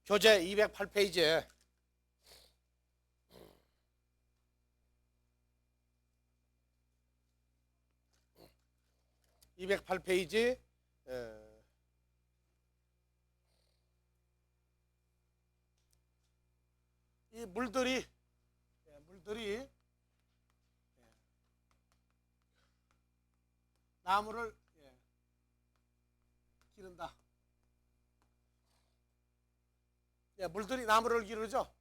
교재 208페이지에 208페이지 이 물들이 나무를 기른다. 물들이 나무를 기르죠.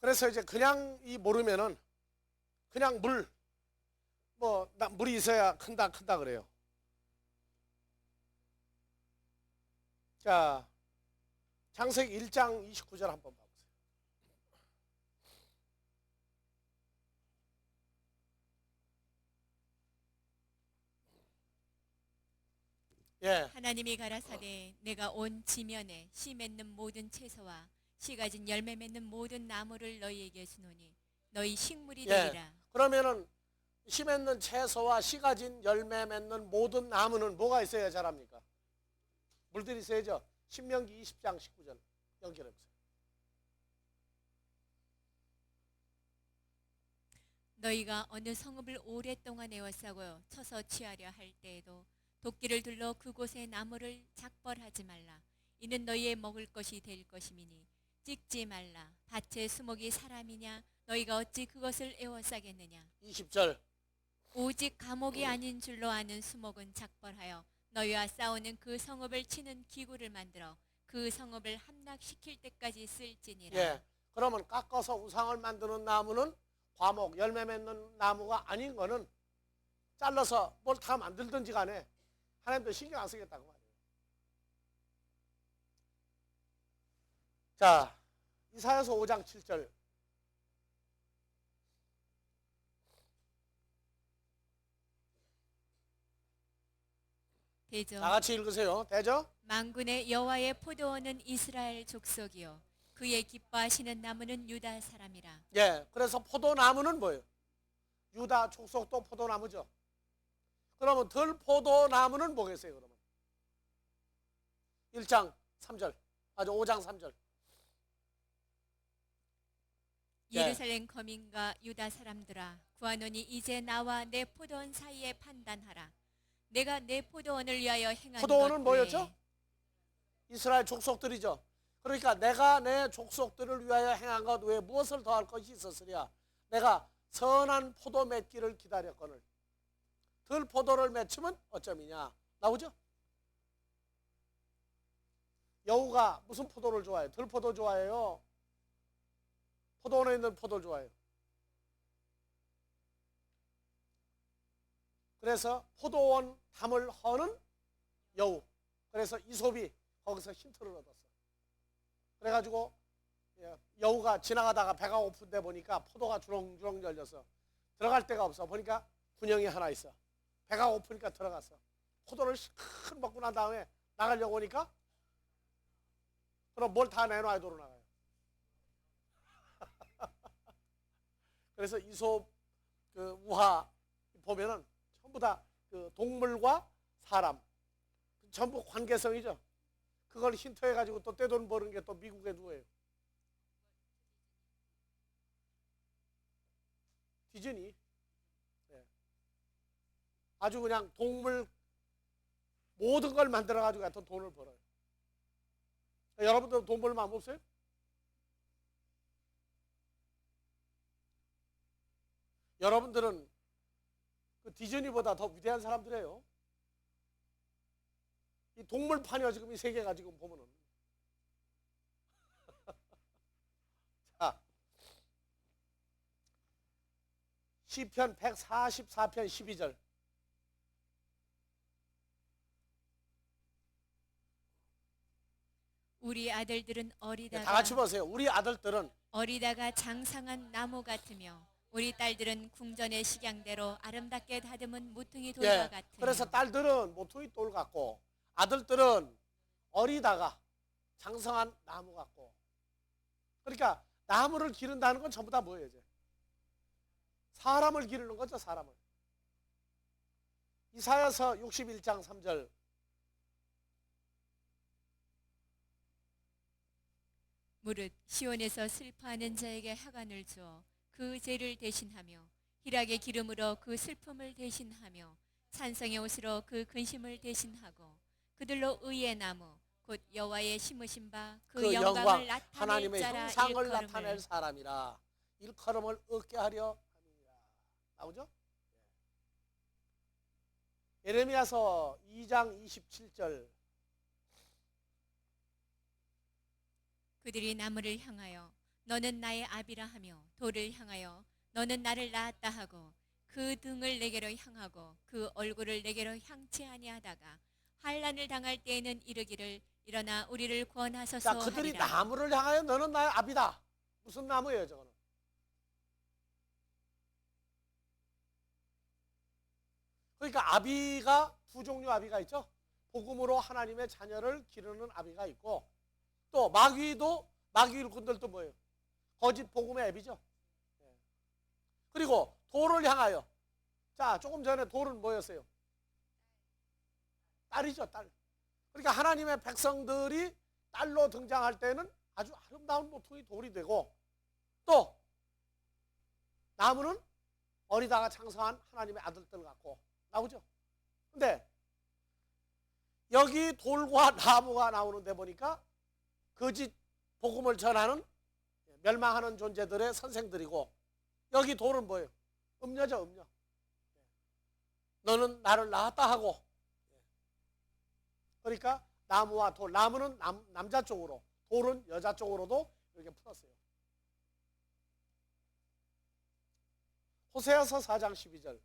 그래서 이제 그냥 모르면은 그냥 물이 있어야 큰다 그래요. 자, 창세기 1장 29절 한번 봐보세요. 하나님이 가라사대 내가 온 지면에 씨 맺는 모든 채소와 씨 가진 열매 맺는 모든 나무를 너희에게 주노니 너희 식물이 되리라. 그러면은 씨 맺는 채소와 씨 가진 열매 맺는 모든 나무는 뭐가 있어야 자랍니까? 물들이 있어야죠. 신명기 20장 19절 연결해보세요. 너희가 어느 성읍을 오랫동안 에워싸고 쳐서 취하려 할 때에도 도끼를 둘러 그곳의 나무를 작벌하지 말라. 이는 너희의 먹을 것이 될 것이미니 찍지 말라. 밭의 수목이 사람이냐? 너희가 어찌 그것을 에워싸겠느냐? 20절 오직 감옥이 아닌 줄로 아는 수목은 작벌하여 너희와 싸우는 그 성읍을 치는 기구를 만들어 그 성읍을 함락시킬 때까지 쓸지니라. 그러면 깎아서 우상을 만드는 나무는 과목, 열매 맺는 나무가 아닌 거는 잘라서 뭘 다 만들든지 간에 하나님도 신경 안 쓰겠다고 말이에요. 자, 이사야서 5장 7절 되죠. 다 같이 읽으세요. 되죠? 만군의 여호와의 포도원은 이스라엘 족속이요 그의 기뻐하시는 나무는 유다 사람이라. 그래서 포도나무는 뭐예요? 유다 족속도 포도나무죠. 그러면 들포도나무는 뭐겠어요? 그러면 1장 3절 5장 3절 예루살렘 거민과 유다 사람들아 구하노니 이제 나와 내 포도원 사이에 판단하라. 내가 내 포도원을 위하여 행한 포도원은 것 뭐였죠? 이스라엘 족속들이죠. 그러니까 내가 내 족속들을 위하여 행한 것 외에 무엇을 더할 것이 있었으랴. 내가 선한 포도 맺기를 기다렸거늘 들포도를 맺으면 어쩌미냐 나오죠? 여우가 무슨 포도를 좋아해요? 들포도 좋아해요? 포도원에 있는 포도를 좋아해요? 그래서 포도원 담을 허는 여우. 그래서 이솝이 거기서 힌트를 얻었어. 그래가지고 여우가 지나가다가 배가 고픈데 보니까 포도가 주렁주렁 열려서 들어갈 데가 없어. 보니까 군형이 하나 있어. 배가 고프니까 들어갔어. 포도를 실컷 먹고 난 다음에 나가려고 하니까 그럼 뭘 다 내놔야 도로 나가요. 그래서 이솝 우화 보면은 전부 다 그 동물과 사람 전부 관계성이죠. 그걸 힌트해가지고 또 떼돈 버는 게 또 미국의 누구예요? 디즈니. 아주 그냥 동물 모든 걸 만들어가지고 하여튼 돈을 벌어요. 여러분들 돈 벌 마음 없어요? 여러분들은 그 디즈니보다 더 위대한 사람들이에요. 이 동물판이요 지금 이 세계가 지금 보면은. 자, 시편 144편 12절. 우리 아들들은 어리다가 다 같이 보세요. 우리 아들들은 어리다가 장상한 나무 같으며 우리 딸들은 궁전의 식양대로 아름답게 다듬은 모퉁이 돌과 같으며. 그래서 딸들은 모퉁이 돌 같고 아들들은 어리다가 장성한 나무 같고. 그러니까 나무를 기른다는 건 전부 다 뭐예요? 이제 사람을 기르는 거죠. 사람을. 이사야서 61장 3절. 무릇 시온에서 슬퍼하는 자에게 하간을 주어 그 죄를 대신하며 희락의 기름으로 그 슬픔을 대신하며 찬성의 옷으로 그 근심을 대신하고 그들로 의의 나무 곧 여호와의 심으신 바 그 영광을 영광, 나타낼 하나님의 자라 형상을 일컬음을 나타낼 사람이라. 일컬음을 얻게 하려 함이니라. 나오죠? 예레미야서 2장 27절. 그들이 나무를 향하여 너는 나의 아비라 하며 돌을 향하여 너는 나를 낳았다 하고 그 등을 내게로 향하고 그 얼굴을 내게로 향치 아니하다가 환난을 당할 때에는 이르기를 일어나 우리를 구원하소서 자, 그들이 하리라. 나무를 향하여 너는 나의 아비다. 무슨 나무예요, 저거는? 그러니까 아비가 두 종류 아비가 있죠. 복음으로 하나님의 자녀를 기르는 아비가 있고, 또 마귀 일꾼들도 뭐예요? 거짓 복음의 애비죠. 그리고 돌을 향하여, 자, 조금 전에 돌은 뭐였어요? 딸이죠, 딸. 그러니까 하나님의 백성들이 딸로 등장할 때는 아주 아름다운 모퉁이 돌이 되고, 또 나무는 어리다가 장성한 하나님의 아들들 같고 나오죠. 근데 여기 돌과 나무가 나오는데 보니까 거짓 복음을 전하는 멸망하는 존재들의 선생들이고, 여기 돌은 뭐예요? 음녀죠, 음녀. 너는 나를 낳았다 하고. 그러니까 나무와 돌, 나무는 남자 쪽으로, 돌은 여자 쪽으로도 이렇게 풀었어요. 호세아서 4장 12절.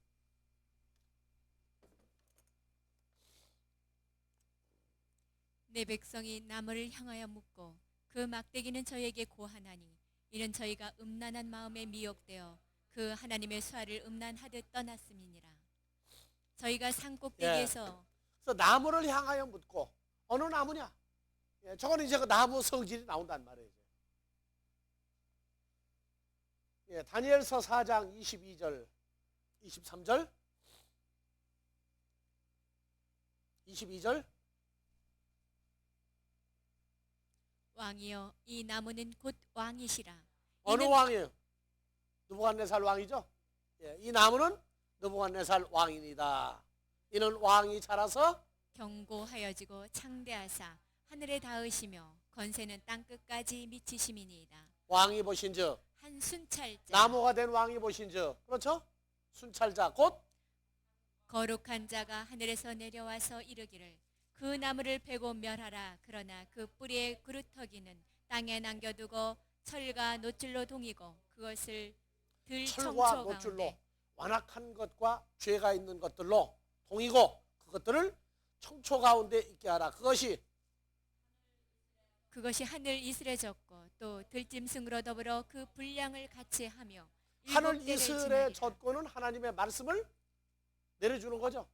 내 백성이 나무를 향하여 묻고 그 막대기는 저에게 고하나니 이는 저희가 음란한 마음에 미혹되어 그 하나님의 수하를 음란하듯 떠났음이니라. 저희가 산 꼭대기에서 그래서 나무를 향하여 묻고, 어느 나무냐? 저거는 이제 그 나무 성질이 나온단 말이에요. 다니엘서 4장 22절, 23절, 22절. 왕이여 이 나무는 곧 왕이시라. 어느 왕이에요? 느부갓네살 왕이죠? 이 나무는 느부갓네살 왕입니다. 이는 왕이 자라서 견고하여지고 창대하사 하늘에 닿으시며 건세는 땅 끝까지 미치심이니이다. 왕이 보신즉, 한 순찰자 나무가 된 왕이 보신즉, 그렇죠? 순찰자 곧 거룩한 자가 하늘에서 내려와서 이르기를 그 나무를 베고 멸하라. 그러나 그 뿌리의 그루터기는 땅에 남겨두고 철과 노줄로 동이고 그것을 들 철과 청초 노줄로 가운데 완악한 것과 죄가 있는 것들로 동이고 그것들을 청초 가운데 있게 하라. 그것이 하늘 이슬에 젖고 또 들짐승으로 더불어 그 분량을 같이 하며 하늘 일곱 때를 이슬에 지나리라. 젖고는 하나님의 말씀을 내려주는 거죠.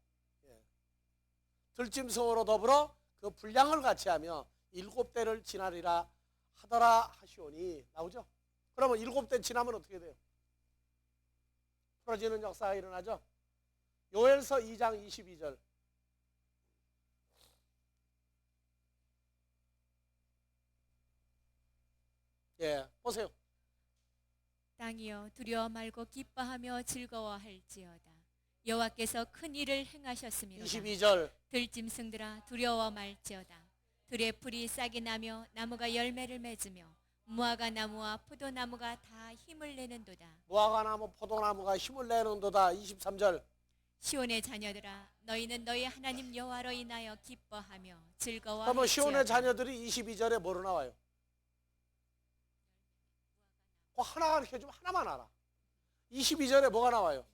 들짐승으로 더불어 그 분량을 같이 하며 7대를 지나리라 하더라 하시오니. 나오죠? 그러면 7대 지나면 어떻게 돼요? 풀어지는 역사가 일어나죠. 요엘서 2장 22절. 보세요. 땅이여 두려워 말고 기뻐하며 즐거워할지어다. 여호와께서 큰 일을 행하셨습니다. 22절. 들짐승들아 두려워 말지어다. 들의 풀이 싹이 나며 나무가 열매를 맺으며 무화과 나무와 포도나무가 다 힘을 내는도다. 무화과 나무 포도나무가 힘을 내는도다. 23절. 시온의 자녀들아 너희는 너희 하나님 여호와로 인하여 기뻐하며 즐거워할지어다. 그러면 시온의 자녀들이 22절에 뭐로 나와요? 그 하나 가르쳐주면 하나만 알아. 22절에 뭐가 나와요?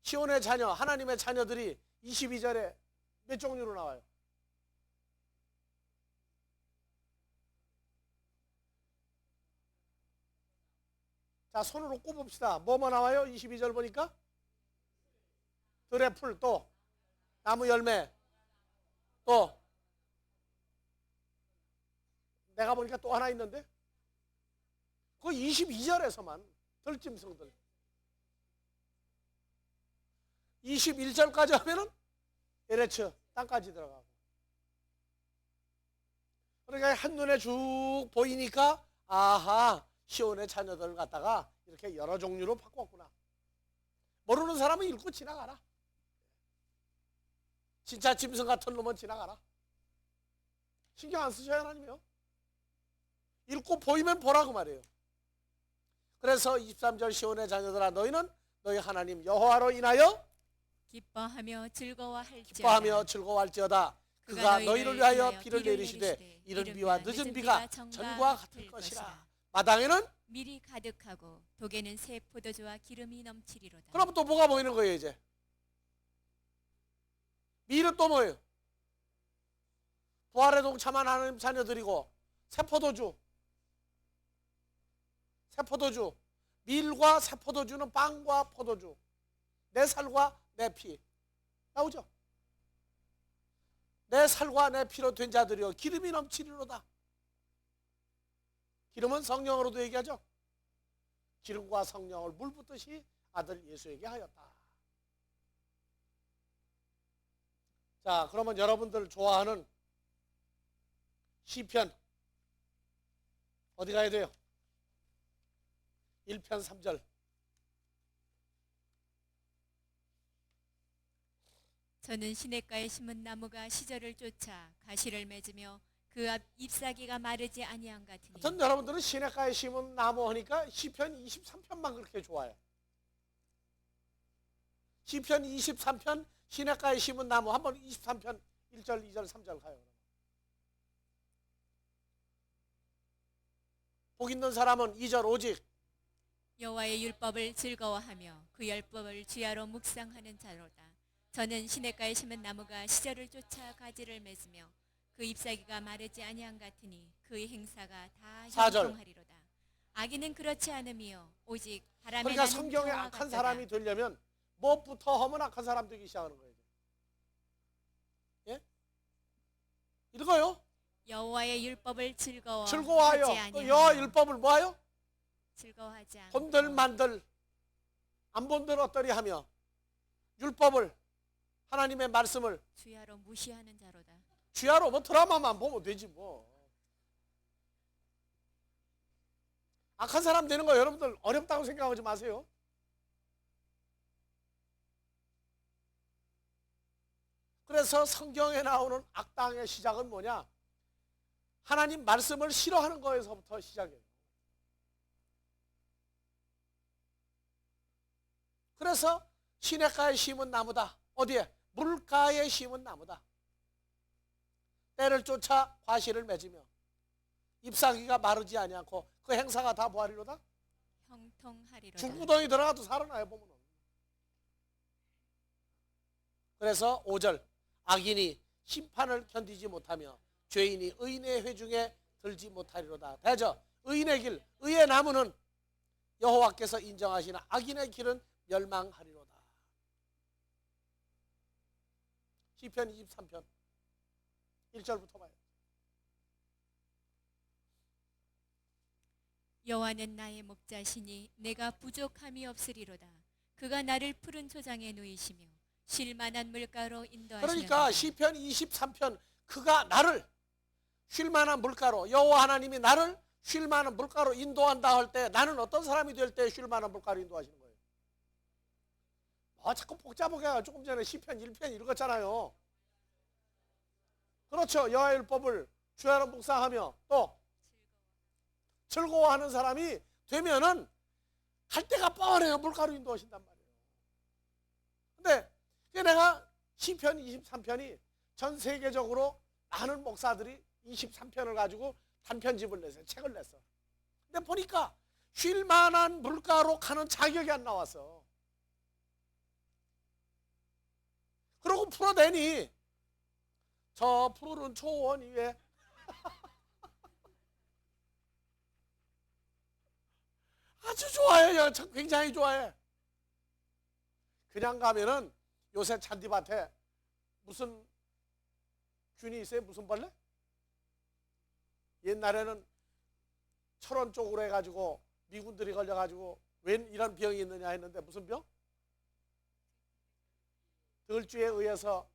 시온의 자녀, 하나님의 자녀들이 22절에 몇 종류로 나와요? 자, 손으로 꼽읍시다. 뭐뭐 나와요? 22절 보니까 들의 풀, 또 나무 열매, 또 내가 보니까 또 하나 있는데 그 22절에서만 들짐승들. 21절까지 하면은 에레츠 땅까지 들어가고. 그러니까 한눈에 쭉 보이니까 아하, 시온의 자녀들 갖다가 이렇게 여러 종류로 바꿨구나. 모르는 사람은 읽고 지나가라. 진짜 짐승 같은 놈은 지나가라. 신경 안 쓰셔야 하나님이요. 읽고 보이면 보라고 말이에요. 그래서 23절 시온의 자녀들아 너희는 너희 하나님 여호와로 인하여 기뻐하며 즐거워할지어다. 기뻐하며 즐거워할지어다. 그가 너희를 위하여 비를 내리시되 이른 비와 늦은 비가 전과 같을 것이라. 마당에는 밀이 가득하고 독에는 새 포도주와 기름이 넘치리로다. 그럼 또 뭐가 보이는 거예요 이제? 밀은 또 뭐예요? 부활의 동참한 하나님 자녀들이고 새포도주. 새포도주. 밀과 새포도주는 빵과 포도주. 내 살과 내 피. 나오죠? 내 살과 내 피로 된 자들이여 기름이 넘치리로다. 기름은 성령으로도 얘기하죠. 기름과 성령을 물 붓듯이 아들 예수에게 하였다. 자, 그러면 여러분들 좋아하는 시편 어디 가야 돼요? 1편 3절. 저는 시냇가에 심은 나무가 시절을 쫓아 가시를 맺으며 그 앞 잎사귀가 마르지 아니한 같으니. 하여튼 여러분들은 시냇가에 심은 나무 하니까 시편 23편만 그렇게 좋아요. 시편 23편 시냇가에 심은 나무 한번 23편 1절 2절 3절 가요. 복 있는 사람은 2절 오직 여호와의 율법을 즐거워하며 그 율법을 주야로 묵상하는 자로다. 저는 시냇가에 심은 나무가 시절을 쫓아 가지를 맺으며 그 잎사귀가 마르지 아니한 같으니 그의 행사가 다 4절. 형통하리로다. 악인은 그렇지 않으며 오직 바람에 그러니까 나는 성경에 표와 악한 같도다. 사람이 되려면 무엇부터 하면 악한 사람 되기 시작하는 거예요. 예? 읽어요. 여호와의 율법을 즐거워하지 즐거워하여. 아니하며 여호와 율법을 뭐하여? 즐거워하지 않고 본들 만들 안 본들 어떠리 하며 율법을 하나님의 말씀을 주야로 무시하는 자로다. 주야로 뭐 드라마만 보면 되지 뭐. 악한 사람 되는 거 여러분들 어렵다고 생각하지 마세요. 그래서 성경에 나오는 악당의 시작은 뭐냐? 하나님 말씀을 싫어하는 거에서부터 시작해요. 그래서 시냇가에 심은 나무다. 어디에? 물가에 심은 나무다. 때를 쫓아 과실을 맺으며 잎사귀가 마르지 아니하고 그 행사가 다 뭐하리로다? 형통하리로다. 중구덩이 들어가도 살아나요 보면. 그래서 5절 악인이 심판을 견디지 못하며 죄인이 의인의 회중에 들지 못하리로다. 대저 의인의 길, 의의 나무는 여호와께서 인정하시나 악인의 길은 멸망하리로다. 시편 23편 1절부터 봐요. 여호와는 나의 목자시니 내가 부족함이 없으리로다. 그가 나를 푸른 초장에 누이시며 쉴만한 물가로 인도하시며. 그러니까 시편 23편 그가 나를 쉴만한 물가로 여호와 하나님이 나를 쉴만한 물가로 인도한다 할 때 나는 어떤 사람이 될 때 쉴만한 물가로 인도하시는 거예요? 자꾸 복잡하게 조금 전에 시편 1편 읽었잖아요. 그렇죠. 여호와의 율법을 주야로 묵상하며 또 즐거워하는 사람이 되면은 갈 데가 뻔해요. 물가로 인도하신단 말이에요. 근데 내가 시편 23편이 전 세계적으로 많은 목사들이 23편을 가지고 단편집을 냈어요. 책을 냈어. 근데 보니까 쉴만한 물가로 가는 자격이 안 나왔어. 그러고 풀어내니 저 푸른 초원 위에 아주 좋아해요. 굉장히 좋아해. 그냥 가면은 요새 잔디밭에 무슨 균이 있어요? 무슨 벌레? 옛날에는 철원 쪽으로 해가지고 미군들이 걸려가지고 웬 이런 병이 있느냐 했는데 무슨 병? 들쥐에 의해서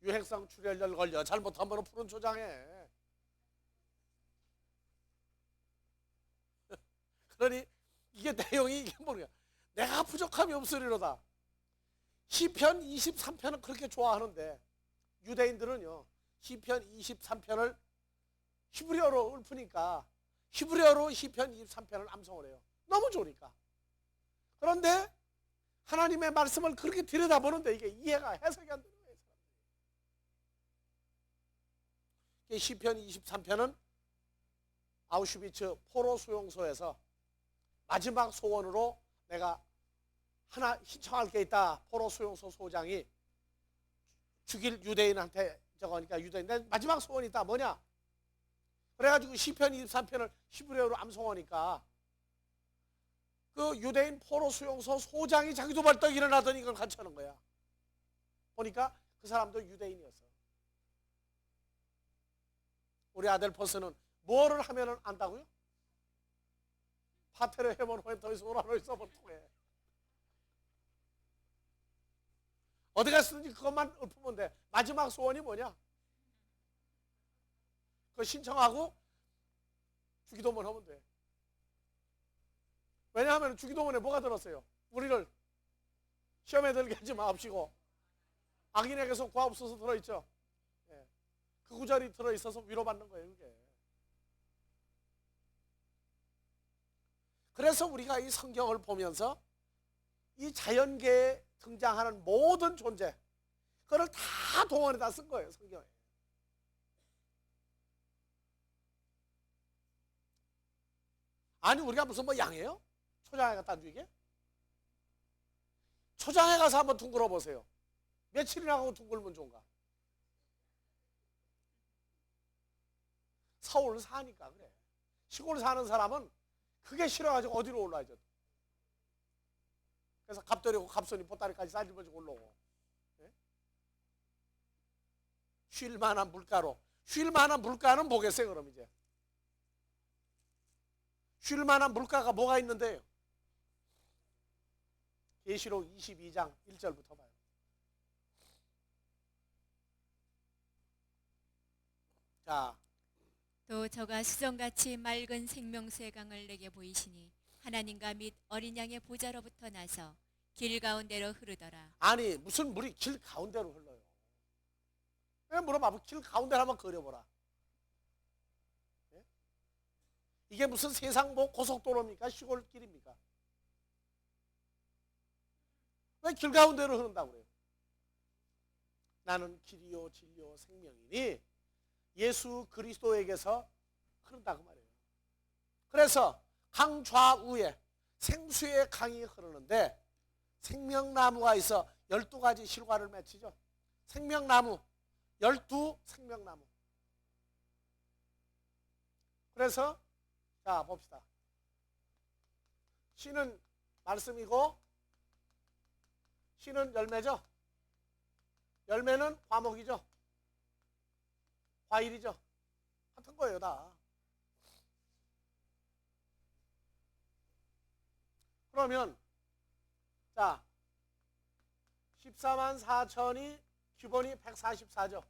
유행성 출혈열 걸려 잘못하면 푸른 초장에. 그러니 이게 내용이 이게 뭐냐? 내가 부족함이 없으리로다. 시편 23편은 그렇게 좋아하는데 유대인들은요 시편 23편을 히브리어로 읊으니까 히브리어로 시편 23편을 암송을 해요. 너무 좋으니까. 그런데 하나님의 말씀을 그렇게 들여다보는데 이게 이해가 해석이 안 되는 거예요. 시편 23편은 아우슈비츠 포로 수용소에서 마지막 소원으로 내가 하나 신청할 게 있다. 포로 수용소 소장이 죽일 유대인한테 저거니까 유대인데 마지막 소원이 있다. 뭐냐? 그래가지고 시편 23편을 히브리어로 암송하니까 그 유대인 포로 수용소 소장이 자기도 벌떡 일어나더니 이걸 같이 하는 거야. 보니까 그 사람도 유대인이었어. 우리 아들 버스는 뭐를 하면 안다고요? 파테를 해본 후에 더 이상 오라로 있어본 통해. 어디 갔든지 그것만 읊으면 돼. 마지막 소원이 뭐냐? 그거 신청하고 주기도문 하면 돼. 왜냐하면 주기도문에 뭐가 들었어요? 우리를 시험에 들게 하지 마옵시고 악인에게서 구하옵소서 들어있죠. 예. 그 구절이 들어있어서 위로받는 거예요. 그게. 그래서 우리가 이 성경을 보면서 이 자연계에 등장하는 모든 존재 그걸 다 동원에다 쓴 거예요. 성경에. 아니 우리가 무슨 뭐 양이에요? 초장에 갖다 주게? 초장에 가서 한번 둥글어 보세요. 며칠이나 하고 둥글면 좋은가? 서울 사니까 그래. 시골 사는 사람은 그게 싫어가지고 어디로 올라야죠. 그래서 갑돌이고 갑손이 보따리까지 싸집어지고 올라오고. 예? 쉴만한 물가로. 쉴만한 물가는 뭐겠어요 그럼 이제? 쉴만한 물가가 뭐가 있는데요? 계시록 22장 1절부터 봐요. 자, 또 저가 수정같이 맑은 생명수의 강을 내게 보이시니 하나님과 및 어린 양의 보좌로부터 나서 길 가운데로 흐르더라. 아니 무슨 물이 길 가운데로 흘러요? 왜 물어봐? 길 가운데로 한번 그려보라. 예? 이게 무슨 세상 뭐 고속도로입니까? 시골길입니까? 왜 길 가운데로 흐른다고 그래요? 나는 길이요 진리요 생명이니 예수 그리스도에게서 흐른다고 말이에요. 그래서 강 좌우에 생수의 강이 흐르는데 생명나무가 있어 12가지 실과를 맺히죠. 생명나무 12 생명나무. 그래서 자 봅시다. 씨는 말씀이고 씨는 열매죠. 열매는 과목이죠. 과일이죠. 같은 거예요 다. 그러면 자 14만 4천이 기본이 144죠.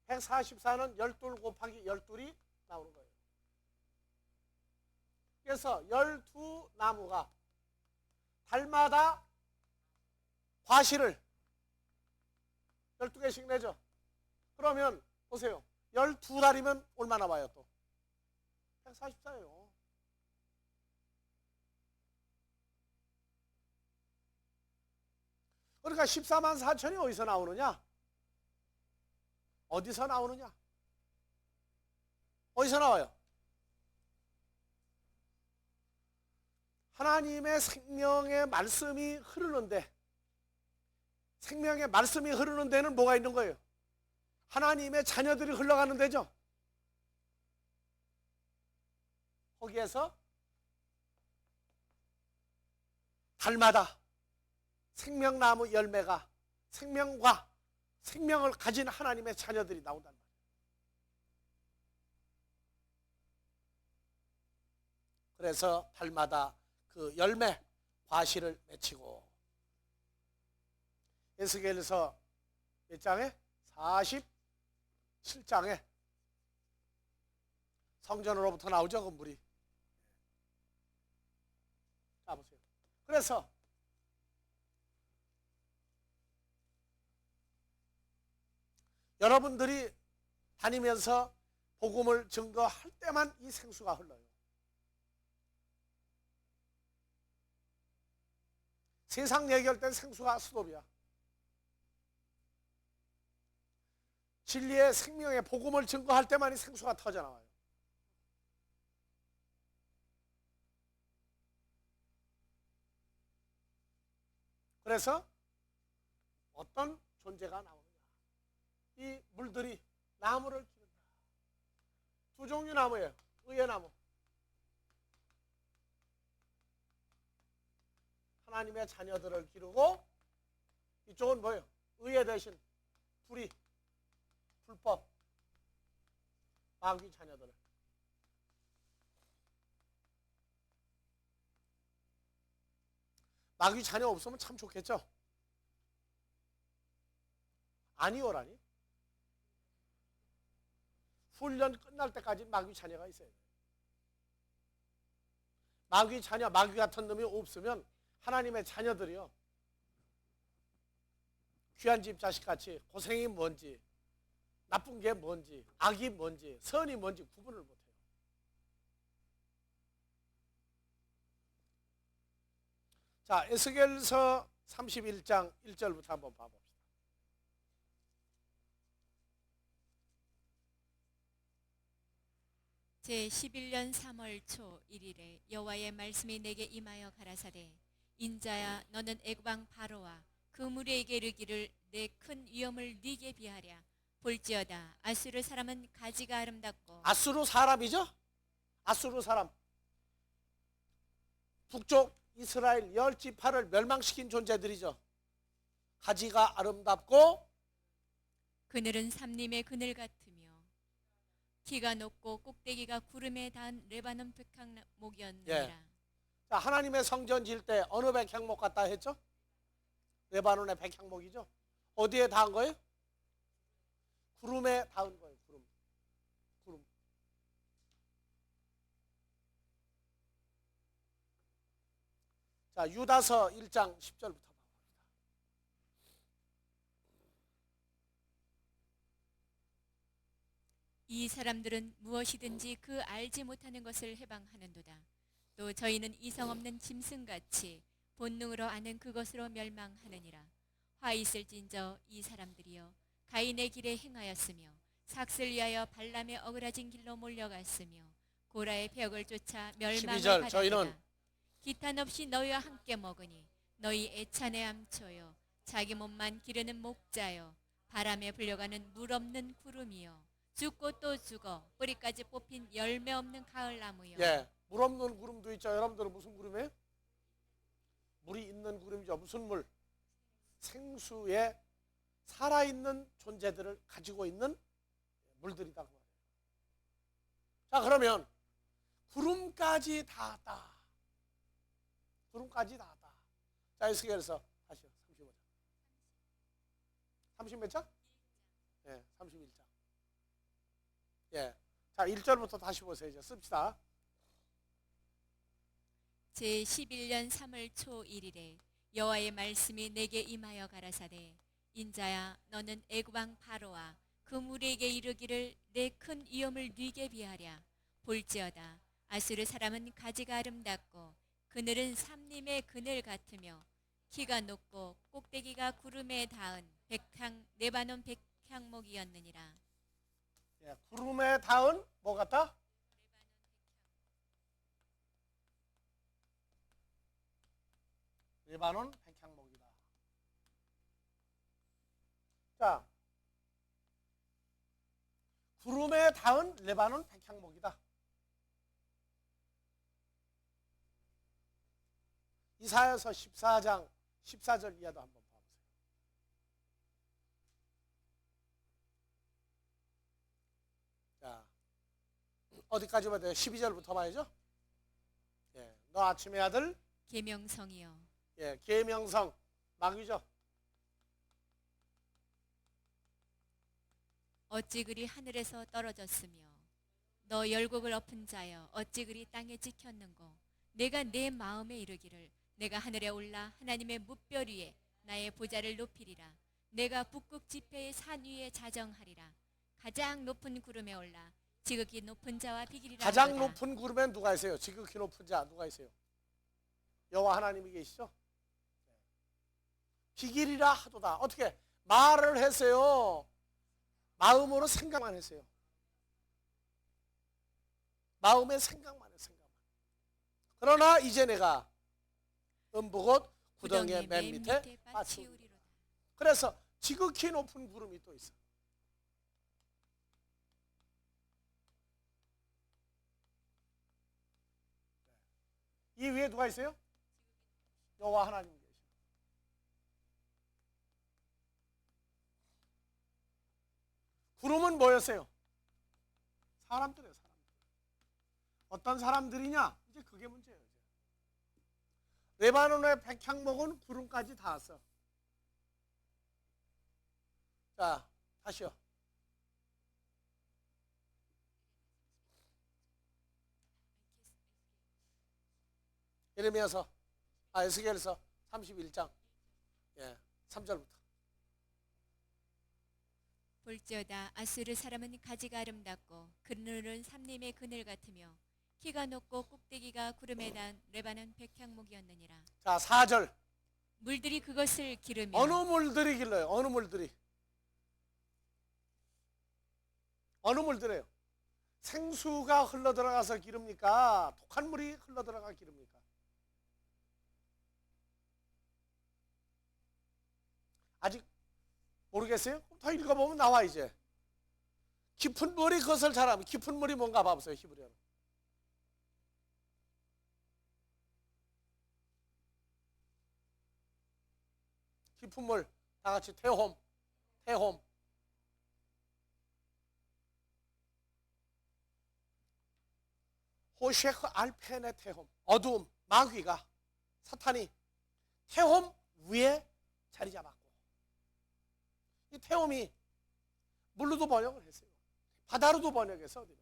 144는 12 곱하기 12이 나오는 거예요. 그래서 12나무가 달마다 과실을 12개씩 내죠. 그러면 보세요. 12달이면 얼마나 와요 또? 144예요. 그러니까 14만 4천이 어디서 나오느냐? 어디서 나오느냐? 어디서 나와요? 하나님의 생명의 말씀이 흐르는데 생명의 말씀이 흐르는 데는 뭐가 있는 거예요? 하나님의 자녀들이 흘러가는 데죠. 거기에서 달마다 생명나무 열매가 생명과 생명을 가진 하나님의 자녀들이 나온단 말이에요. 그래서 달마다 그 열매 과실을 맺히고 에스겔서 몇 장에? 47장에 성전으로부터 나오죠, 그 물이. 자, 보세요. 그래서 여러분들이 다니면서 복음을 증거할 때만 이 생수가 흘러요. 세상 얘기할 땐 생수가 스톱이야. 진리의 생명의 복음을 증거할 때만 이 생수가 터져나와요. 그래서 어떤 존재가 나오느냐. 이 물들이 나무를 기른다. 두 종류 나무예요. 의의 나무. 하나님의 자녀들을 기르고, 이쪽은 뭐예요? 의의 대신 불이, 불법, 마귀 자녀들을. 마귀 자녀 없으면 참 좋겠죠? 아니오라니. 훈련 끝날 때까지 마귀 자녀가 있어야 돼요. 마귀 자녀, 마귀 같은 놈이 없으면 하나님의 자녀들이요, 귀한 집 자식같이 고생이 뭔지, 나쁜 게 뭔지, 악이 뭔지, 선이 뭔지 구분을 못해요. 자, 에스겔서 31장 1절부터 한번 봐봅시다. 제11년 3월 초 1일에 여호와의 말씀이 내게 임하여 가라사대, 인자야, 너는 애굽왕 바로와 그 무리에게 이르기를, 내 큰 위엄을 네게 비하랴. 볼지어다, 아수르 사람은 가지가 아름답고. 아수르 사람이죠? 아수르 사람. 북쪽 이스라엘 열 지파를 멸망시킨 존재들이죠. 가지가 아름답고 그늘은 삼림의 그늘 같으며 키가 높고 꼭대기가 구름에 닿은 레바논 백향목이었느니라. 예. 자, 하나님의 성전 지을 때 어느 백향목 같다 했죠? 레바논의 백향목이죠. 어디에 닿은 거예요? 구름에 닿은 거예요. 구름. 자, 유다서 1장 10절부터 봐봅니다. 이 사람들은 무엇이든지 그 알지 못하는 것을 해방하는도다. 또 저희는 이성 없는 짐승같이 본능으로 아는 그것으로 멸망하느니라. 화 있을진저 이 사람들이여, 가인의 길에 행하였으며 삭슬 위하여 발람의 어그라진 길로 몰려갔으며 고라의 벽을 쫓아 멸망을 12절, 받았다. 저희는 기탄 없이 너희와 함께 먹으니 너희 애찬의 암초요, 자기 몸만 기르는 목자요, 바람에 불려가는 물 없는 구름이요, 죽고 또 죽어 뿌리까지 뽑힌 열매 없는 가을나무요. 예, 물 없는 구름도 있죠. 여러분들은 무슨 구름이에요? 물이 있는 구름이죠. 무슨 물? 생수에 살아있는 존재들을 가지고 있는 물들이다. 자, 그러면 구름까지 닿았다. 구름까지 닿았다. 자, 에스겔서 다시요. 35장. 30 몇 장? 예, 31장. 예. 자, 1절부터 다시 보세요. 이제 씁시다. 제11년 3월 초 1일에 여호와의 말씀이 내게 임하여 가라사대, 인자야, 너는 애굽왕 바로와 그 무리에게 이르기를, 내 큰 위엄을 네게 비하랴. 볼지어다, 아수르 사람은 가지가 아름답고 그늘은 삼림의 그늘 같으며 키가 높고 꼭대기가 구름에 닿은 레바논 백향목이었느니라. 예, 구름에 닿은 뭐 같다? 레바논 백향목이다. 자, 구름에 닿은 레바논 백향목이다. 이사야서 14장 14절 이하도 한번 봐보세요. 자, 어디까지 봐야 돼요? 12절부터 봐야죠. 예, 너 아침의 아들 계명성이여, 예, 계명성 마귀죠. 어찌 그리 하늘에서 떨어졌으며 너 열국을 엎은 자여 어찌 그리 땅에 찍혔는고 내가 내 마음에 이르기를 내가 하늘에 올라 하나님의 무별 위에 나의 보좌를 높이리라. 내가 북극 지폐의 산 위에 자정하리라. 가장 높은 구름에 올라 지극히 높은 자와 비길이라. 가장 높은 구름엔 누가 있어요? 지극히 높은 자 누가 있어요? 여호와 하나님이 계시죠? 비길이라 하도다. 어떻게 말을 했어요? 마음으로 생각만 했어요. 마음의 생각만 해, 생각만. 그러나 이제 내가 음부곳 구덩이의 맨 밑에 빠치우리로다. 그래서 지극히 높은 구름이 또 있어. 이 위에 누가 있어요? 여호와 하나님 계셔. 구름은 뭐였어요? 사람들이에요, 사람들. 어떤 사람들이냐? 이제 그게 문제예요. 이제. 레바논의 백향목은 구름까지 닿았어. 자, 다시요. 예레미야서, 에스겔서 31장 3절부터. 볼지어다 아수르 사람은 가지가 아름답고 그늘은 삼림의 그늘 같으며 키가 높고 꼭대기가 구름에 단 레바논 백향목이었느니라. 자, 4절. 물들이 그것을 기르며 어느 물들이 길러요? 어느 물들이? 어느 물들이에요? 생수가 흘러들어가서 기릅니까? 독한 물이 흘러들어가 기릅니까? 아직 모르겠어요? 더 읽어보면 나와 이제. 깊은 물이 그것을 잘하면 깊은 물이 뭔가 봐보세요. 히브리어로. 깊은 물 다 같이 테홈. 테홈. 호셰크 알펜의 테홈. 어두움, 마귀가, 사탄이 테홈 위에 자리 잡았고, 이 테홈이 물로도 번역을 했어요. 바다로도 번역해서 어디로.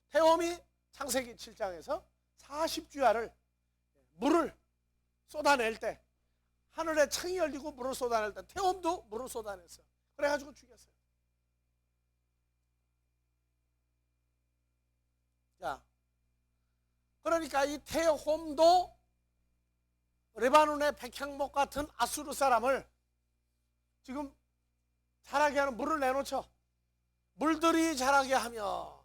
테홈이 창세기 7장에서 40주야를 물을 쏟아낼 때, 하늘에 창이 열리고 물을 쏟아낼 때 테홈도 물을 쏟아냈어. 그래가지고 죽였어요. 자, 그러니까 이 테홈도 레바논의 백향목 같은 아수르 사람을 지금 자라게 하는, 물을 내놓죠. 물들이 자라게 하며,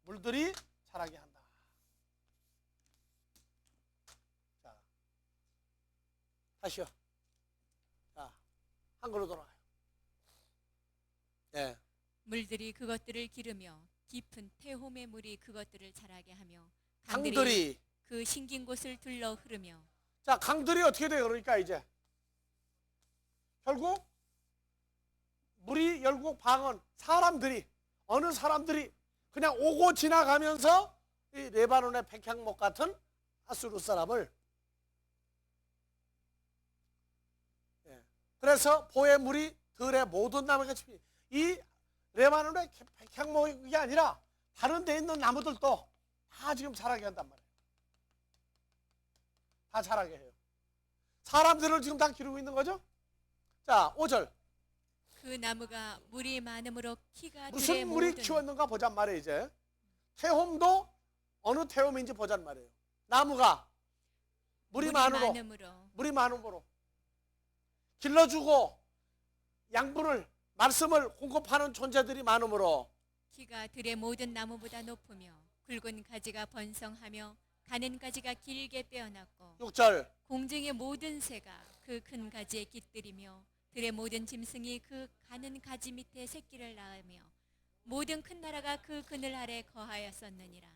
물들이 자라게 한다. 자, 다시요. 자, 한글로 돌아가요. 네. 물들이 그것들을 기르며 깊은 태홈의 물이 그것들을 자라게 하며 강들이, 그 신긴 곳을 둘러 흐르며. 자, 강들이 어떻게 돼요? 그러니까 이제 결국 물이 열국 방언, 사람들이, 어느 사람들이 그냥 오고 지나가면서 이 레바논의 백향목 같은 아수르 사람을, 그래서 보의 물이 들의 모든 나무같이, 이 레바논의 백향목이 아니라 다른 데 있는 나무들도 다 지금 자라게 한단 말이에요. 다 자라게 해요. 사람들을 지금 다 기르고 있는 거죠. 자, 5절. 그 나무가 물이 많음으로 키가 무슨 들의 물이 모든 키웠는가 보잔 말이에요. 이제 테홈도 어느 테홈인지 보잔 말이에요. 나무가 물이 많음으로 길러주고 양분을, 말씀을 공급하는 존재들이 많음으로 키가 들의 모든 나무보다 높으며 굵은 가지가 번성하며 가는 가지가 길게 빼어났고 6절. 공중의 모든 새가 그 큰 가지에 깃들이며 들의 모든 짐승이 그 가는 가지 밑에 새끼를 낳으며 모든 큰 나라가 그 그늘 아래 거하였었느니라.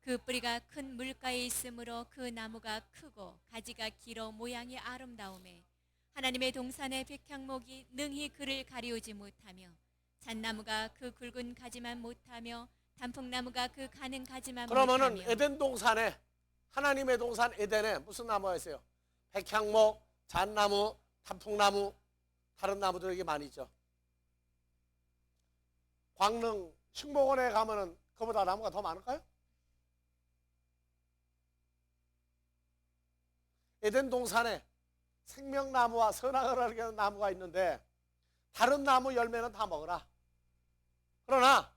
그 뿌리가 큰 물가에 있으므로 그 나무가 크고 가지가 길어 모양이 아름다우매 하나님의 동산의 백향목이 능히 그를 가리우지 못하며 잣나무가 그 굵은 가지만 못하며 단풍나무가 그 가는 가지만 그러면은 못하며. 에덴 동산에, 하나님의 동산 에덴에 무슨 나무가 있어요? 백향목, 잣나무, 단풍나무, 다른 나무들에게 많이 있죠. 광릉 식목원에 가면은 그보다 나무가 더 많을까요? 에덴 동산에 생명나무와 선악을 알게 하는 나무가 있는데 다른 나무 열매는 다 먹어라. 그러나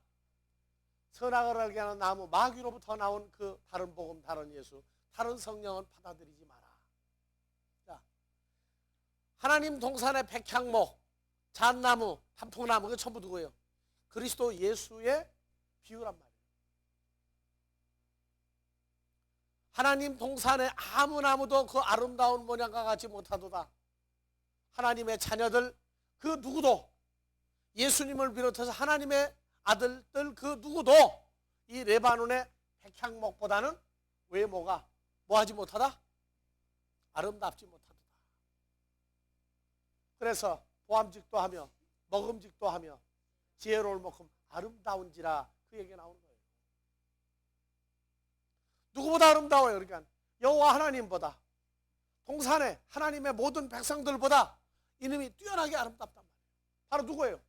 선악을 알게 하는 나무 마귀로부터 나온 그 다른 복음, 다른 예수, 다른 성령은 받아들이지 마라. 자, 하나님 동산의 백향목, 잣나무, 단풍나무, 그 전부 누구예요? 그리스도 예수의 비유란 말이에요. 하나님 동산에 아무 나무도 그 아름다운 모양과 같지 못하도다. 하나님의 자녀들 그 누구도, 예수님을 비롯해서 하나님의 아들들 그 누구도 이 레바논의 백향목보다는 외모가 뭐하지 못하다? 아름답지 못하도다. 그래서 보암직도 하며 먹음직도 하며 지혜로울 만큼 아름다운지라, 그 얘기가 나오는 거예요. 누구보다 아름다워요. 그러니까 여호와 하나님보다, 동산에 하나님의 모든 백성들보다 이놈이 뛰어나게 아름답단 말이에요. 바로 누구예요?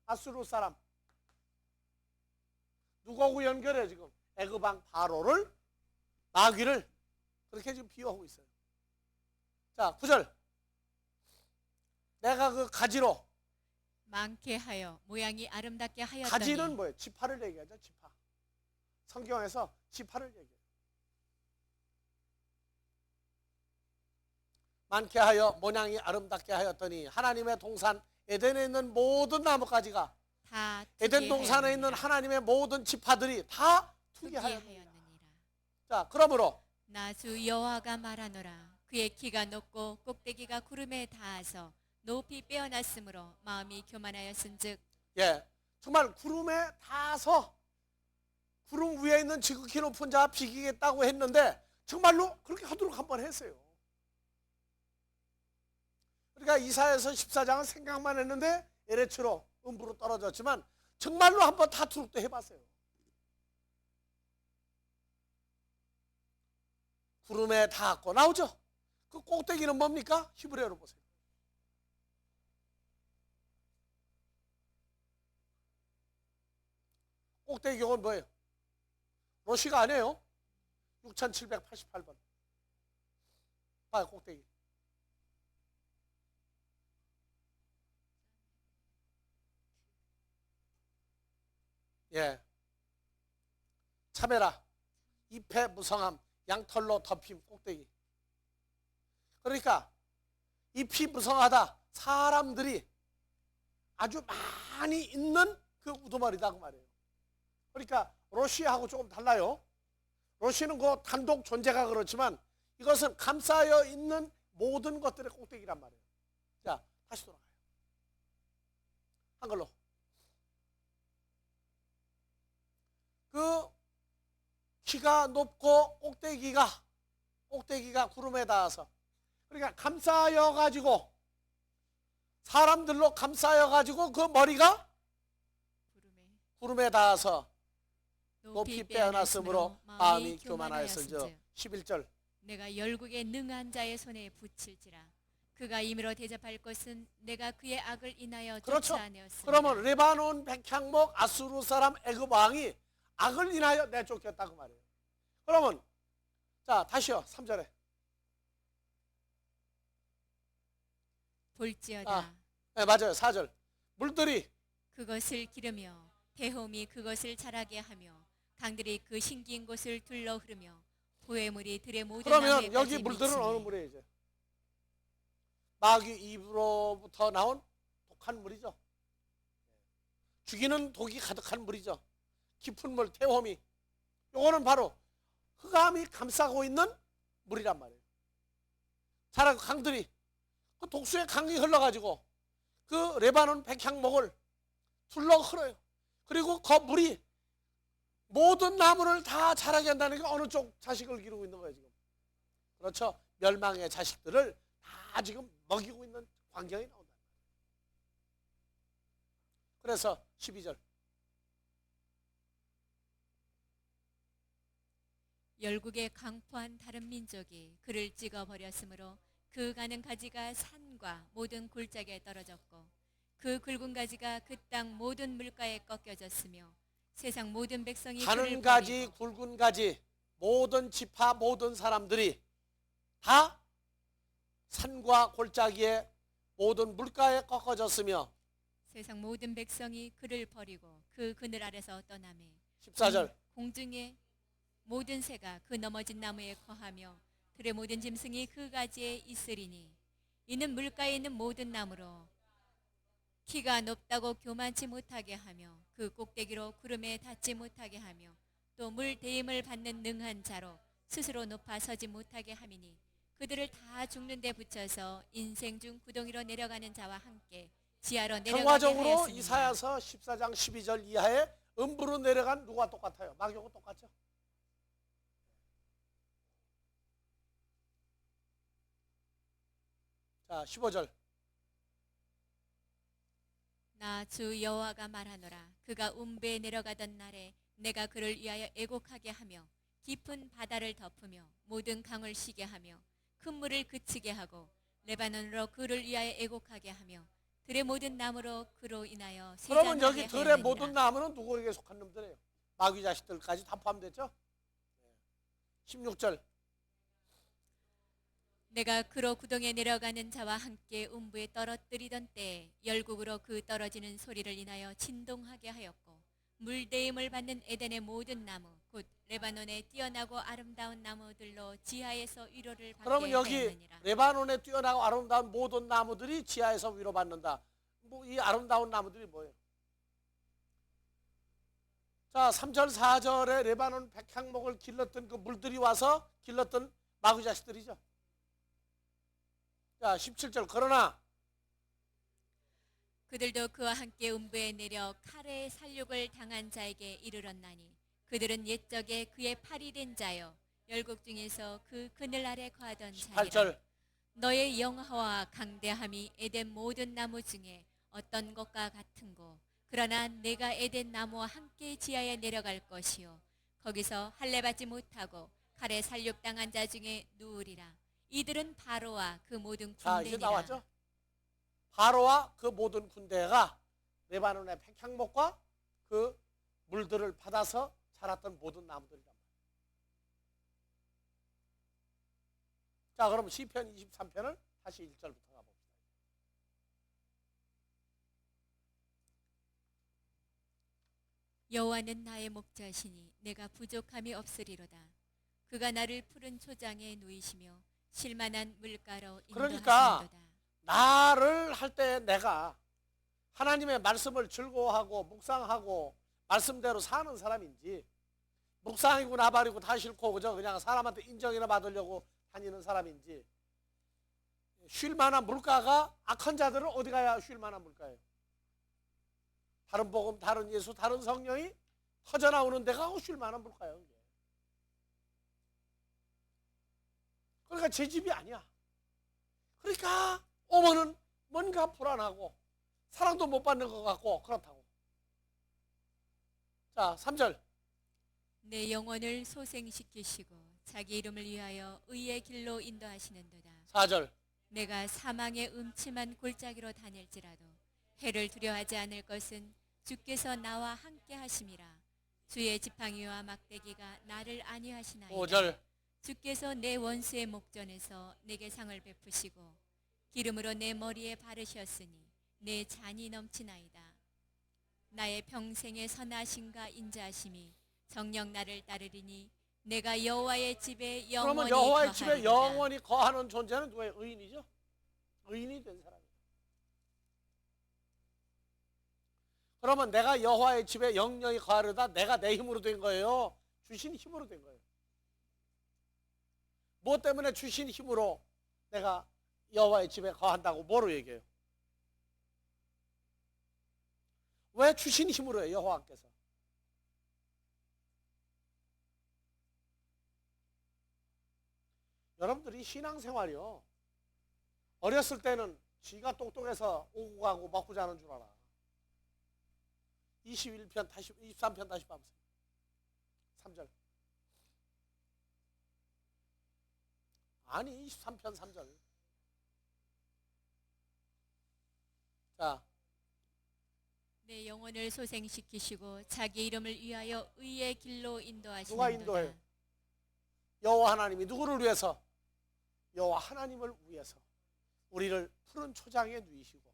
아수르 사람. 누구하고 연결해? 지금 애굽 왕 바로를, 마귀를 그렇게 지금 비유하고 있어요. 자, 9절. 내가 그 가지로, 많게 하여 모양이 아름답게 하였더니. 가지는 뭐예요? 지파를 얘기하죠. 지파. 성경에서 지파를 얘기해요. 많게 하여 모양이 아름답게 하였더니 하나님의 동산 에덴에 있는 모든 나뭇가지가, 다 에덴 동산에 있는 하나님의 모든 지파들이 다 투기하였느니라. 자, 그러므로 나 주 여호와가 말하노라. 그의 키가 높고 꼭대기가 구름에 닿아서 높이 빼어났으므로 마음이 교만하였은즉. 예, 정말 구름에 닿아서 구름 위에 있는 지극히 높은 자 비기겠다고 했는데 정말로 그렇게 하도록 한번 했어요. 그러니까 이사야서 14장은 생각만 했는데 에레츠로 음부로 떨어졌지만 정말로 한번 다투록도 해봤어요. 구름에 닿았고 나오죠. 그 꼭대기는 뭡니까? 히브리어로 보세요. 꼭대기는 뭐예요? 로시가 아니에요. 6788번. 봐요, 꼭대기. 예. 참해라. 잎에 무성함, 양털로 덮임, 꼭대기. 그러니까 잎이 무성하다. 사람들이 아주 많이 있는 그 우두머리다 그 말이에요. 그러니까 로시하고 조금 달라요. 로시는 그 단독 존재가 그렇지만 이것은 감싸여 있는 모든 것들의 꼭대기란 말이에요. 자, 다시 돌아가요. 한글로. 그 키가 높고 꼭대기가 구름에 닿아서, 그러니까 감싸여 가지고, 사람들로 감싸여 가지고 그 머리가 구름에 닿아서 높이 빼어났으므로 마음이 교만하였은즉. 11절. 내가 열국의 능한 자의 손에 붙일지라. 그가 임의로 대접할 것은 내가 그의 악을 인하여 그렇죠. 쫓아내었습니다. 그러면 레바논 백향목 아수르 사람 애굽 왕이 악을 인하여 내쫓겼다 그 말이에요. 그러면 자, 다시요. 3절에. 볼지어다. 네, 맞아요. 4절. 물들이 그것을 기르며 대홈이 그것을 자라게 하며 강들이 그 신기인 곳을 둘러 흐르며 보혜물이 들의 모든 나무에 그러면 여기 빠져 물들은 미치니. 어느 물이에요? 이제 마귀 입으로부터 나온 독한 물이죠. 죽이는 독이 가득한 물이죠. 깊은 물, 태호미. 요거는 바로 흑암이 감싸고 있는 물이란 말이에요. 자라 강들이, 그 독수의 강이 흘러가지고 그 레바논 백향목을 둘러 흘러요. 그리고 그 물이 모든 나무를 다 자라게 한다는 게 어느 쪽 자식을 기르고 있는 거예요, 지금. 그렇죠. 멸망의 자식들을 다 지금 먹이고 있는 광경이 나온다. 그래서 12절. 열국에 강포한 다른 민족이 그를 찍어버렸으므로 그 가는 가지가 산과 모든 골짜기에 떨어졌고 그 굵은 가지가 그 땅 모든 물가에 꺾여졌으며 세상 모든 백성이 가는 그를 가지, 버리고 굵은 가지, 모든 지파, 모든 사람들이 다 산과 골짜기에 모든 물가에 꺾어졌으며 세상 모든 백성이 그를 버리고 그 그늘 아래서 떠나매 14절 공중의 모든 새가 그 넘어진 나무에 거하며 들의 모든 짐승이 그 가지에 있으리니 이는 물가에 있는 모든 나무로 키가 높다고 교만치 못하게 하며 그 꼭대기로 구름에 닿지 못하게 하며 또 물 대임을 받는 능한 자로 스스로 높아 서지 못하게 함이니 그들을 다 죽는 데 붙여서 인생 중 구덩이로 내려가는 자와 함께 지하로 내려가게 평화적으로 하였습니다. 이사야서 14장 12절 이하에 음부로 내려간 누가 똑같아요? 마귀하고 똑같죠? 자, 15절. 나 주 여호와가 말하노라. 그가 음부에 내려가던 날에 내가 그를 위하여 애곡하게 하며 깊은 바다를 덮으며 모든 강을 쉬게 하며 큰 물을 그치게 하고 레바논으로 그를 위하여 애곡하게 하며 들의 모든 나무로 그로 인하여 그러면 세잔하게 여기 들의 하였느니라. 모든 나무는 누구에게 속한 놈들이에요? 마귀 자식들까지 다 포함됐죠? 16절. 내가 그로 구덩에 내려가는 자와 함께 음부에 떨어뜨리던 때에 열국으로 그 떨어지는 소리를 인하여 진동하게 하였고 물대임을 받는 에덴의 모든 나무 곧 레바논에 뛰어나고 아름다운 나무들로 지하에서 위로를 받게 그러면 여기 하였느니라. 레바논에 뛰어나고 아름다운 모든 나무들이 지하에서 위로받는다. 뭐 이 아름다운 나무들이 뭐예요? 자, 3절 4절에 레바논 백향목을 길렀던 그 물들이 와서 길렀던 마귀 자식들이죠. 자, 17절. 그러나 그들도 그와 함께 음부에 내려 칼의 살육을 당한 자에게 이르렀나니 그들은 옛적에 그의 팔이 된 자여 열국 중에서 그 그늘 아래 거하던 자니라. 18절. 너의 영화와 강대함이 에덴 모든 나무 중에 어떤 것과 같은고 그러나 내가 에덴 나무와 함께 지하에 내려갈 것이요 거기서 할례 받지 못하고 칼에 살육당한 자 중에 누우리라. 이들은 바로와 그 모든 자, 이제 군대니라. 나왔죠? 바로와 그 모든 군대가 레바논의 백향목과 그 물들을 받아서 자랐던 모든 나무들이란 말이에요. 자, 그럼 시편 23편을 다시 1절부터 가봅시다. 여호와는 나의 목자시니 내가 부족함이 없으리로다. 그가 나를 푸른 초장에 누이시며 실만한 물가로 그러니까 인도하시는도다. 나를 할 때 내가 하나님의 말씀을 즐거워하고 묵상하고 말씀대로 사는 사람인지 묵상이고 나발이고 다 싫고 그냥 사람한테 인정이나 받으려고 다니는 사람인지 쉴 만한 물가가 악한 자들은 어디 가야 쉴 만한 물가예요? 다른 복음, 다른 예수, 다른 성령이 터져나오는 데가 쉴 만한 물가예요. 이게. 그러니까 제 집이 아니야. 그러니까 오면은 뭔가 불안하고 사랑도 못 받는 것 같고 그렇다고. 자, 3절. 내 영혼을 소생시키시고 자기 이름을 위하여 의의 길로 인도하시는도다. 4절. 내가 사망의 음침한 골짜기로 다닐지라도 해를 두려워하지 않을 것은 주께서 나와 함께 하심이라. 주의 지팡이와 막대기가 나를 안위하시나이다. 5절. 주께서 내 원수의 목전에서 내게 상을 베푸시고 기름으로 내 머리에 바르셨으니 내 잔이 넘치나이다. 나의 평생의 선하심과 인자하심이 정녕 나를 따르리니 내가 여호와의 집에 그러면 영원히 여호와의 집에 거하리로다. 영원히 거하는 존재는 누구예요? 의인이죠. 의인이 된 사람이에요. 그러면 내가 여호와의 집에 영영히 거하려다 내가 내 힘으로 된 거예요? 주신 힘으로 된 거예요? 무엇 때문에 주신 힘으로 내가 여호와의 집에 거한다고 뭐로 얘기해요? 왜 주신 힘으로 해요? 여호와께서. 여러분들이 신앙생활이요. 어렸을 때는 지가 똑똑해서 오고 가고 먹고 자는 줄 알아. 21편 다시 23편 다시 봐보세요. 3절. 아니 23편 3절. 자, 내 영혼을 소생시키시고 자기 이름을 위하여 의의 길로 누가 인도하시는도다. 인도해요? 여호와 하나님이 누구를 위해서? 여호와 하나님을 위해서 우리를 푸른 초장에 누이시고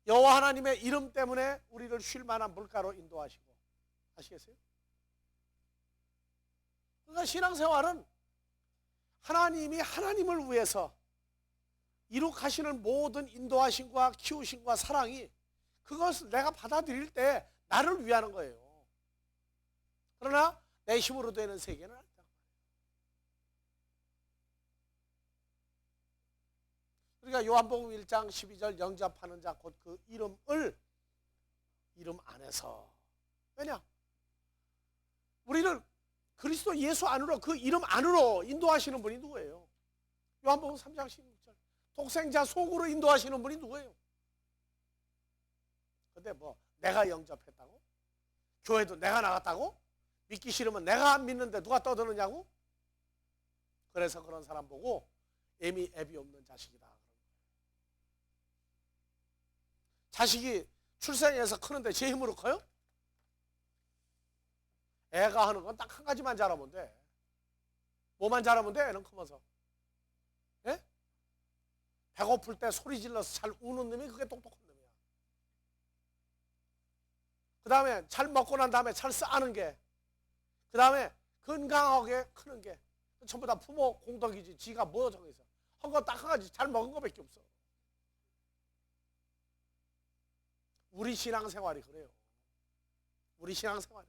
여호와 하나님의 이름 때문에 우리를 쉴 만한 물가로 인도하시고. 아시겠어요? 그러니까 신앙생활은 하나님이 하나님을 위해서 이룩하시는 모든 인도하심과 키우심과 사랑이 그것을 내가 받아들일 때 나를 위하는 거예요. 그러나 내 힘으로 되는 세계는 아니다. 그러니까 요한복음 1장 12절 영접하는 자 곧 그 이름을 이름 안에서. 왜냐? 우리를 그리스도 예수 안으로 그 이름 안으로 인도하시는 분이 누구예요? 요한복음 3장 16절 독생자 속으로 인도하시는 분이 누구예요? 근데 뭐 내가 영접했다고? 교회도 내가 나갔다고? 믿기 싫으면 내가 안 믿는데 누가 떠드느냐고? 그래서 그런 사람 보고 애미 애비 없는 자식이다. 자식이 출생해서 크는데 제 힘으로 커요? 애가 하는 건 딱 한 가지만 잘하면 돼. 뭐만 잘하면 돼? 애는 크면서. 예? 배고플 때 소리 질러서 잘 우는 놈이 그게 똑똑한 놈이야. 그 다음에 잘 먹고 난 다음에 잘 싸는 게, 그 다음에 건강하게 크는 게 전부 다 부모 공덕이지. 지가 뭐 저거 있어. 한 거 딱 한 가지 잘 먹은 거밖에 없어. 우리 신앙생활이 그래요. 우리 신앙생활이.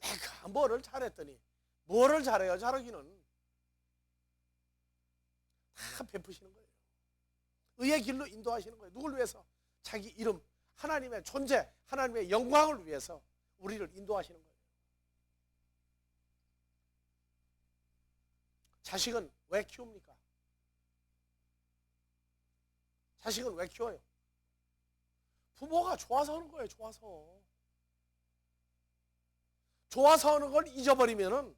내가 뭐를 잘했더니 뭐를 잘해요? 잘하기는 다 베푸시는 거예요. 의의 길로 인도하시는 거예요. 누굴 위해서? 자기 이름, 하나님의 존재, 하나님의 영광을 위해서 우리를 인도하시는 거예요. 자식은 왜 키웁니까? 자식은 왜 키워요? 부모가 좋아서 하는 거예요. 좋아서 하는 걸 잊어버리면은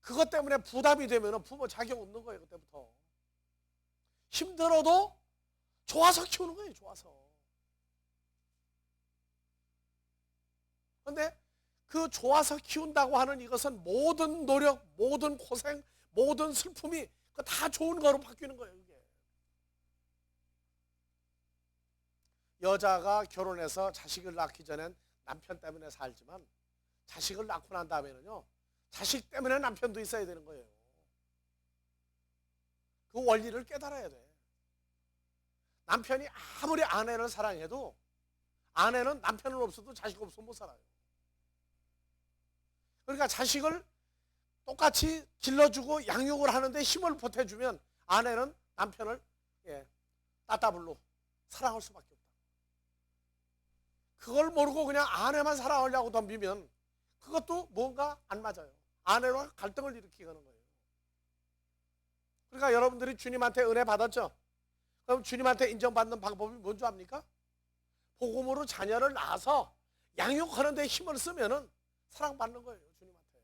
그것 때문에 부담이 되면은 부모 자격 없는 거예요. 그때부터. 힘들어도 좋아서 키우는 거예요. 좋아서. 그런데 그 좋아서 키운다고 하는 이것은 모든 노력, 모든 고생, 모든 슬픔이 다 좋은 거로 바뀌는 거예요. 이게. 여자가 결혼해서 자식을 낳기 전엔 남편 때문에 살지만 자식을 낳고 난 다음에는요, 자식 때문에 남편도 있어야 되는 거예요. 그 원리를 깨달아야 돼. 남편이 아무리 아내를 사랑해도 아내는 남편은 없어도 자식 없으면 못 살아요. 그러니까 자식을 똑같이 길러주고 양육을 하는데 힘을 보태주면 아내는 남편을 따따블로 사랑할 수밖에 없다. 그걸 모르고 그냥 아내만 사랑하려고 덤비면 그것도 뭔가 안 맞아요. 아내와 갈등을 일으키게 하는 거예요. 그러니까 여러분들이 주님한테 은혜 받았죠? 그럼 주님한테 인정받는 방법이 뭔지 압니까? 복음으로 자녀를 낳아서 양육하는 데 힘을 쓰면은 사랑받는 거예요. 주님한테.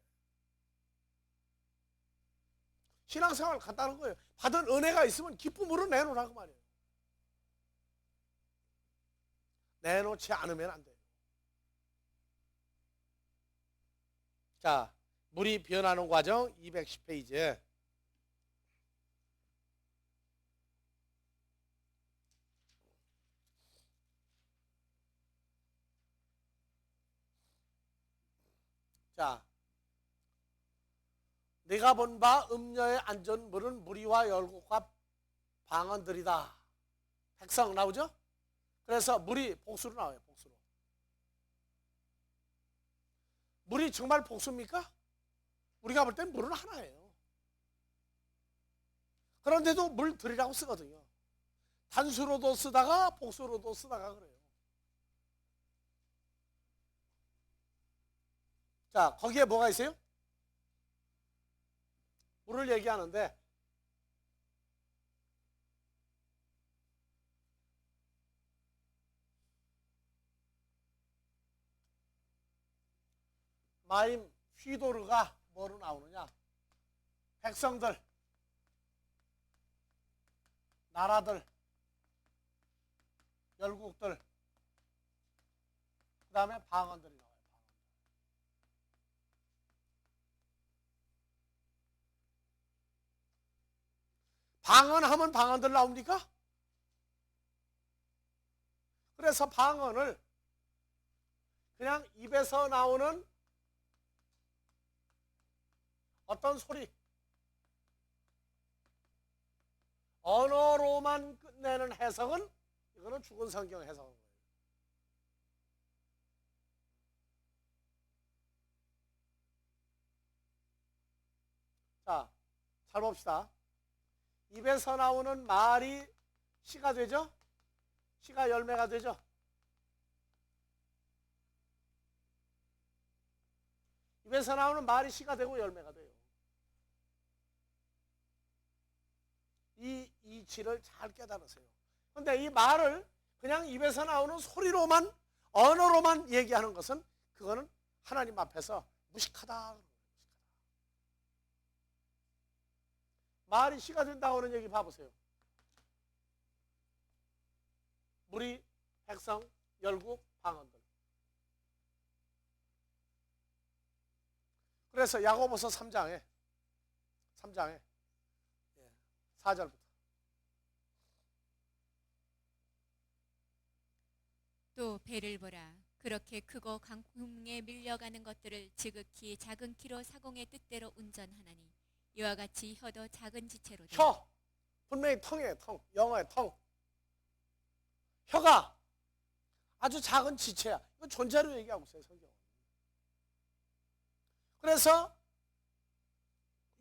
신앙생활 간단한 거예요. 받은 은혜가 있으면 기쁨으로 내놓으라고 말이에요. 내놓지 않으면 안 돼요. 자, 물이 변하는 과정 210페이지에 자, 네가 본 바 음녀의 안전 물은 무리와 열국과 방언들이다. 백성 나오죠? 그래서 물이 복수로 나와요. 복수로. 물이 정말 복수입니까? 우리가 볼 땐 물은 하나예요. 그런데도 물들이라고 쓰거든요. 단수로도 쓰다가 복수로도 쓰다가 그래요. 자, 거기에 뭐가 있어요? 물을 얘기하는데 마임 휘도르가 뭐로 나오느냐? 백성들. 나라들, 열국들, 그 다음에 방언들이 나와요. 방언하면 방언들 나옵니까? 그래서 방언을 그냥 입에서 나오는 어떤 소리, 언어로만 끝내는 해석은 이거는 죽은 성경 해석인 거예요. 자, 잘 봅시다. 입에서 나오는 말이 시가 되죠? 시가 열매가 되죠? 입에서 나오는 말이 시가 되고 열매가 돼요. 이 이치를 잘 깨달으세요. 그런데 이 말을 그냥 입에서 나오는 소리로만, 언어로만 얘기하는 것은 그거는 하나님 앞에서 무식하다. 말이 시가 된다고 하는 얘기 봐보세요. 무리, 백성, 열국, 방언들. 그래서 야고보서 3장에 4절부터 또 배를 보라. 그렇게 크고 강풍에 밀려가는 것들을 지극히 작은 키로 사공의 뜻대로 운전하나니 이와 같이 혀도 작은 지체로다. 혀, 분명히 텅이에요. 텅, 영어의 텅. 혀가 아주 작은 지체야. 이거 존재로 얘기하고 있어요, 성경은. 그래서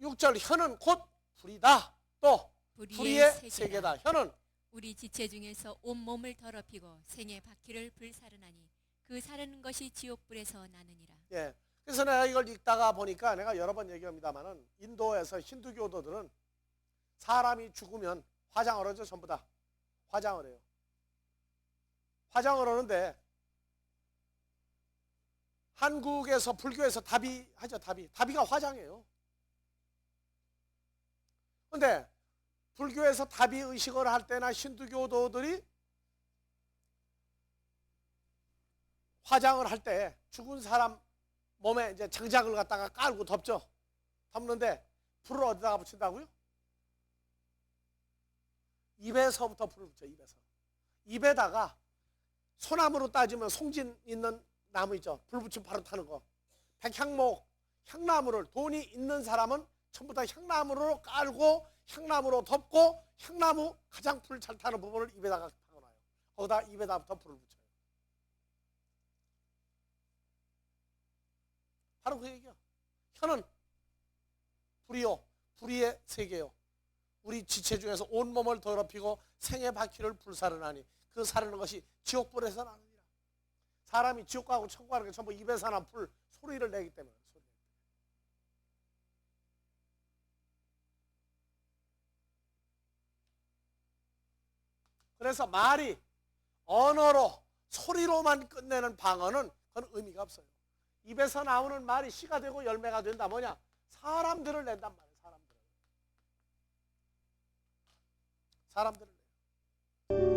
6절 혀는 곧 불이다. 또 불의의 세계다. 혀는 우리 지체 중에서 온 몸을 더럽히고 생의 바퀴를 불사르나니 그 사르는 것이 지옥불에서 나느니라. 예. 그래서 내가 이걸 읽다가 보니까 내가 여러 번 얘기합니다만은 인도에서 힌두교도들은 사람이 죽으면 화장을 하죠. 전부 다 화장을 해요. 화장을 하는데 한국에서 불교에서 다비 하죠. 다비가 화장이에요. 그런데 불교에서 다비 의식을 할 때나 힌두교도들이 화장을 할 때 죽은 사람 몸에 이제 장작을 갖다가 깔고 덮죠. 덮는데 불을 어디다가 붙인다고요? 입에서부터 불을 붙여. 입에다가 소나무로 따지면 송진 있는 나무 있죠. 불 붙이면 바로 타는 거. 백향목, 향나무를 돈이 있는 사람은 전부 다 향나무로 깔고 향나무로 덮고 향나무 가장 불 잘 타는 부분을 입에다가 박아놔요. 거기다 입에다부터 불을 붙여요. 바로 그 얘기야. 혀는 불이요, 불의의 세계요. 우리 지체 중에서 온 몸을 더럽히고 생의 바퀴를 불사르나니 그 사르는 것이 지옥불에서 나느니라. 사람이 지옥 가고 천국 가는 게 전부 입에서 난 불, 소리를 내기 때문에. 그래서 말이 언어로, 소리로만 끝내는 방언은 그건 의미가 없어요. 입에서 나오는 말이 시가 되고 열매가 된다. 뭐냐? 사람들을 낸단 말이에요. 사람들을 내요.